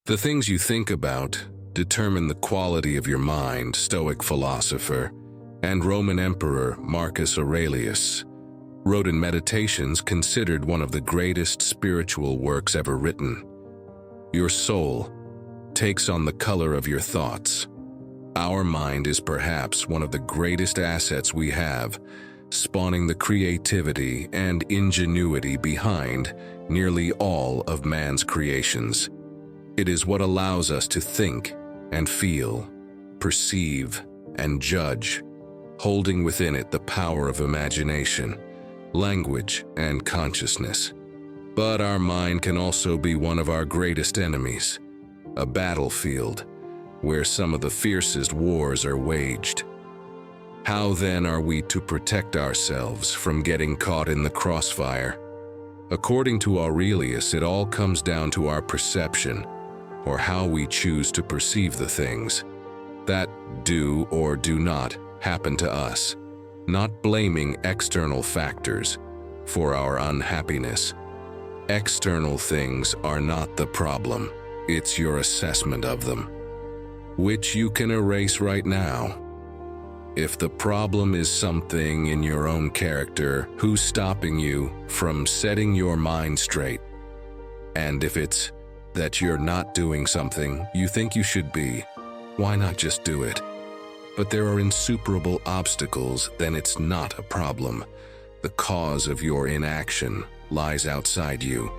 The things you think about determine the quality of your mind, Stoic philosopher and Roman Emperor Marcus Aurelius wrote in Meditations, considered one of the greatest spiritual works ever written. Your soul takes on the color of your thoughts. Our mind is perhaps one of the greatest assets we have, spawning the creativity and ingenuity behind nearly all of man's creations. It is what allows us to think and feel, perceive and judge, holding within it the power of imagination, language, and consciousness. But our mind can also be one of our greatest enemies, a battlefield where some of the fiercest wars are waged. How then are we to protect ourselves from getting caught in the crossfire? According to Aurelius, it all comes down to our perception, or how we choose to perceive the things that do or do not happen to us, not blaming external factors for our unhappiness. External things are not the problem, it's your assessment of them, which you can erase right now. If the problem is something in your own character, who's stopping you from setting your mind straight? And if it's that you're not doing something you think you should be, why not just do it? But there are insuperable obstacles, then it's not a problem. The cause of your inaction lies outside you.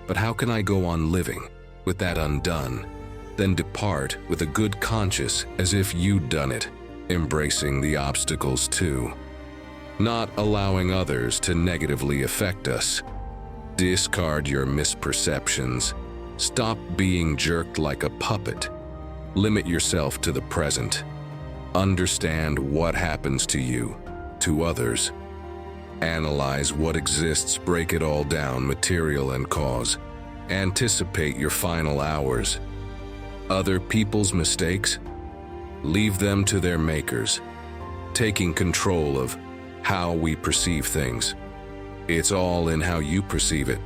But how can I go on living with that undone, then depart with a good conscience as if you'd done it, embracing the obstacles too, not allowing others to negatively affect us? Discard your misperceptions. Stop being jerked like a puppet. Limit yourself to the present. Understand what happens to you, to others. Analyze what exists, break it all down, material and cause. Anticipate your final hours. Other people's mistakes? Leave them to their makers. Taking control of how we perceive things. It's all in how you perceive it.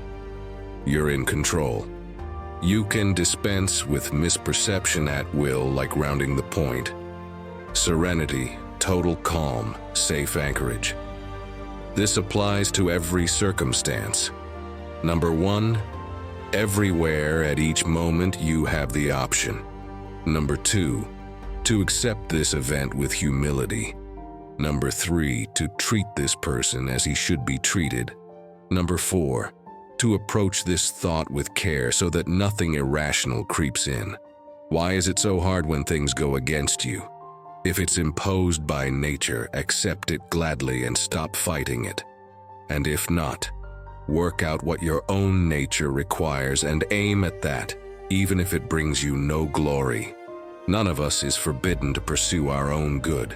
You're in control. You can dispense with misperception at will, like rounding the point. Serenity, total calm, safe anchorage. This applies to every circumstance. Number 1, everywhere at each moment you have the option. Number 2, to accept this event with humility. Number 3, to treat this person as he should be treated. Number 4, to approach this thought with care so that nothing irrational creeps in. Why is it so hard when things go against you? If it's imposed by nature, accept it gladly and stop fighting it. And if not, work out what your own nature requires and aim at that, even if it brings you no glory. None of us is forbidden to pursue our own good.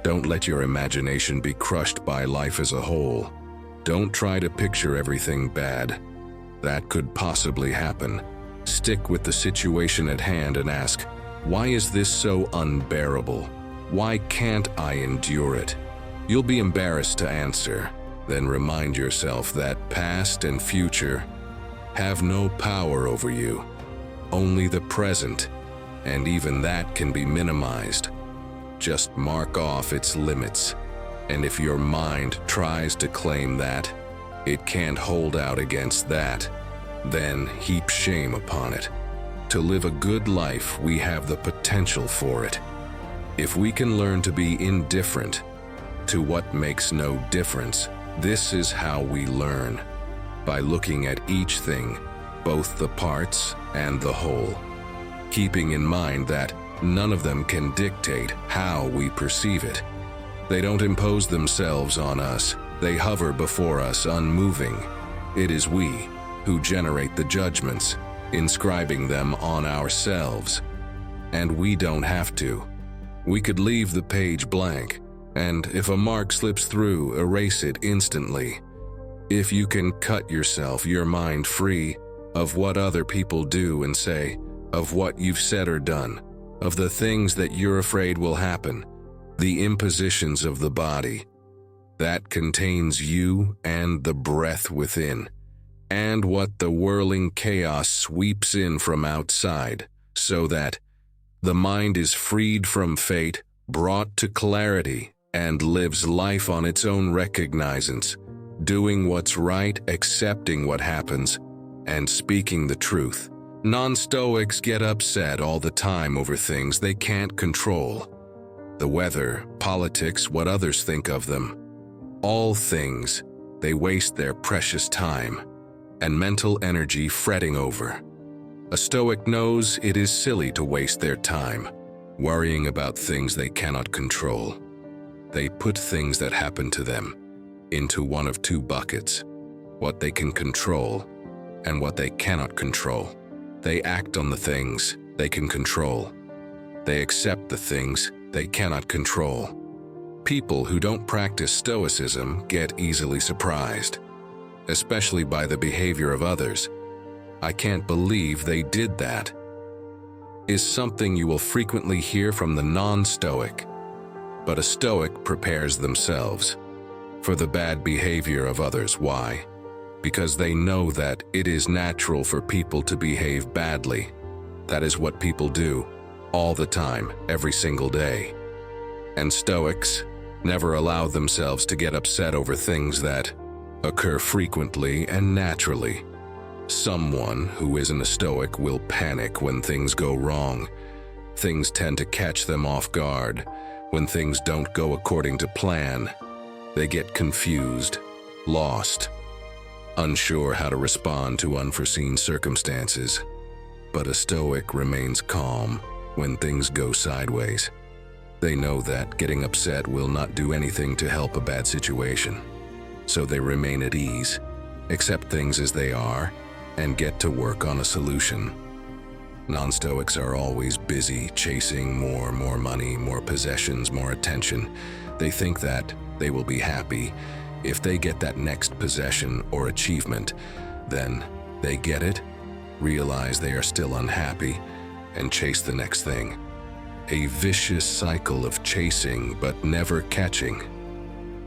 Don't let your imagination be crushed by life as a whole. Don't try to picture everything bad. That could possibly happen. Stick with the situation at hand and ask, why is this so unbearable? Why can't I endure it? You'll be embarrassed to answer. Then remind yourself that past and future have no power over you. Only the present, and even that can be minimized. Just mark off its limits. And if your mind tries to claim that it can't hold out against that, then heap shame upon it. To live a good life, we have the potential for it. If we can learn to be indifferent to what makes no difference, this is how we learn, by looking at each thing, both the parts and the whole, keeping in mind that none of them can dictate how we perceive it. They don't impose themselves on us. They hover before us unmoving. It is we who generate the judgments, inscribing them on ourselves. And we don't have to. We could leave the page blank, and if a mark slips through, erase it instantly. If you can cut yourself, your mind free of what other people do and say, of what you've said or done, of the things that you're afraid will happen, the impositions of the body, that contains you and the breath within. and what the whirling chaos sweeps in from outside, so that the mind is freed from fate, brought to clarity, and lives life on its own recognizance, doing what's right, accepting what happens, and speaking the truth. Non-Stoics get upset all the time over things they can't control. The weather, politics, what others think of them. All things they waste their precious time and mental energy fretting over. A Stoic knows it is silly to waste their time worrying about things they cannot control. They put things that happen to them into one of two buckets: what they can control and what they cannot control. They act on the things they can control. They accept the things they cannot control. People who don't practice Stoicism get easily surprised, especially by the behavior of others. "I can't believe they did that," is something you will frequently hear from the non-Stoic. But a Stoic prepares themselves for the bad behavior of others. Why? Because they know that it is natural for people to behave badly. That is what people do, all the time, every single day. And Stoics never allow themselves to get upset over things that occur frequently and naturally. Someone who isn't a Stoic will panic when things go wrong. Things tend to catch them off guard. When things don't go according to plan, they get confused, lost, unsure how to respond to unforeseen circumstances. But a Stoic remains calm when things go sideways. They know that getting upset will not do anything to help a bad situation. So they remain at ease, accept things as they are, and get to work on a solution. Non-Stoics are always busy chasing more money, more possessions, more attention. They think that they will be happy if they get that next possession or achievement. Then they get it, realize they are still unhappy, and chase the next thing. A vicious cycle of chasing but never catching.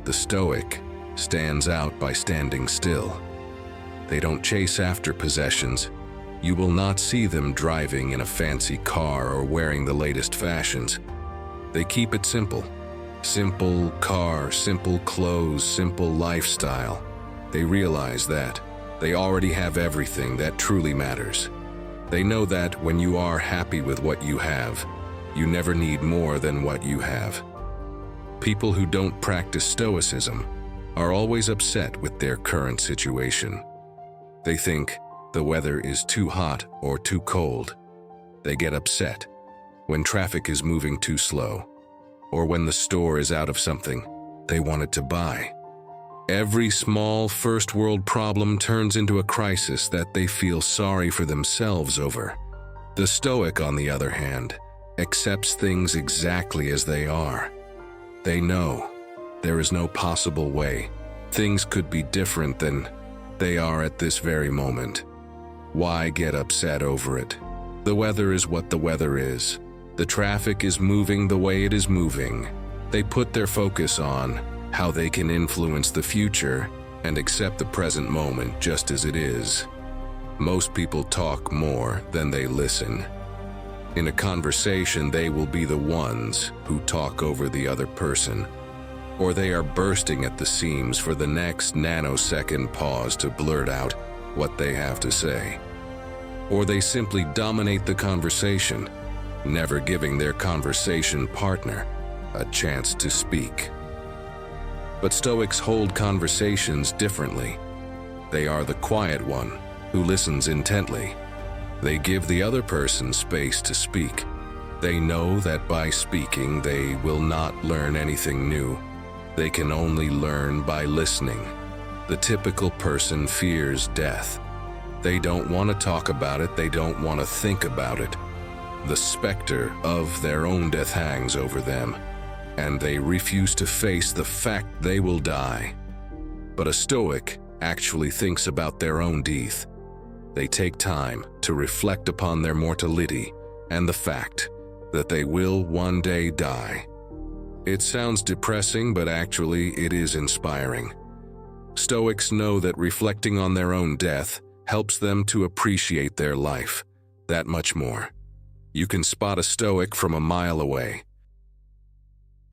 The Stoic stands out by standing still. They don't chase after possessions. You will not see them driving in a fancy car or wearing the latest fashions. They keep it simple. Simple car, simple clothes, simple lifestyle. They realize that they already have everything that truly matters. They know that when you are happy with what you have, you never need more than what you have. People who don't practice Stoicism are always upset with their current situation. They think the weather is too hot or too cold. They get upset when traffic is moving too slow, or when the store is out of something they wanted to buy. Every small first world problem turns into a crisis that they feel sorry for themselves over. The Stoic, on the other hand, accepts things exactly as they are. They know there is no possible way things could be different than they are at this very moment. Why get upset over it? The weather is what the weather is. The traffic is moving the way it is moving. They put their focus on how they can influence the future and accept the present moment just as it is. Most people talk more than they listen. In a conversation, they will be the ones who talk over the other person, or they are bursting at the seams for the next nanosecond pause to blurt out what they have to say. Or they simply dominate the conversation, never giving their conversation partner a chance to speak. But Stoics hold conversations differently. They are the quiet one who listens intently. They give the other person space to speak. They know that by speaking they will not learn anything new. They can only learn by listening. The typical person fears death. They don't want to talk about it, they don't want to think about it. The specter of their own death hangs over them, and they refuse to face the fact they will die. But a Stoic actually thinks about their own death. They take time to reflect upon their mortality and the fact that they will one day die. It sounds depressing, but actually it is inspiring. Stoics know that reflecting on their own death helps them to appreciate their life that much more. You can spot a Stoic from a mile away.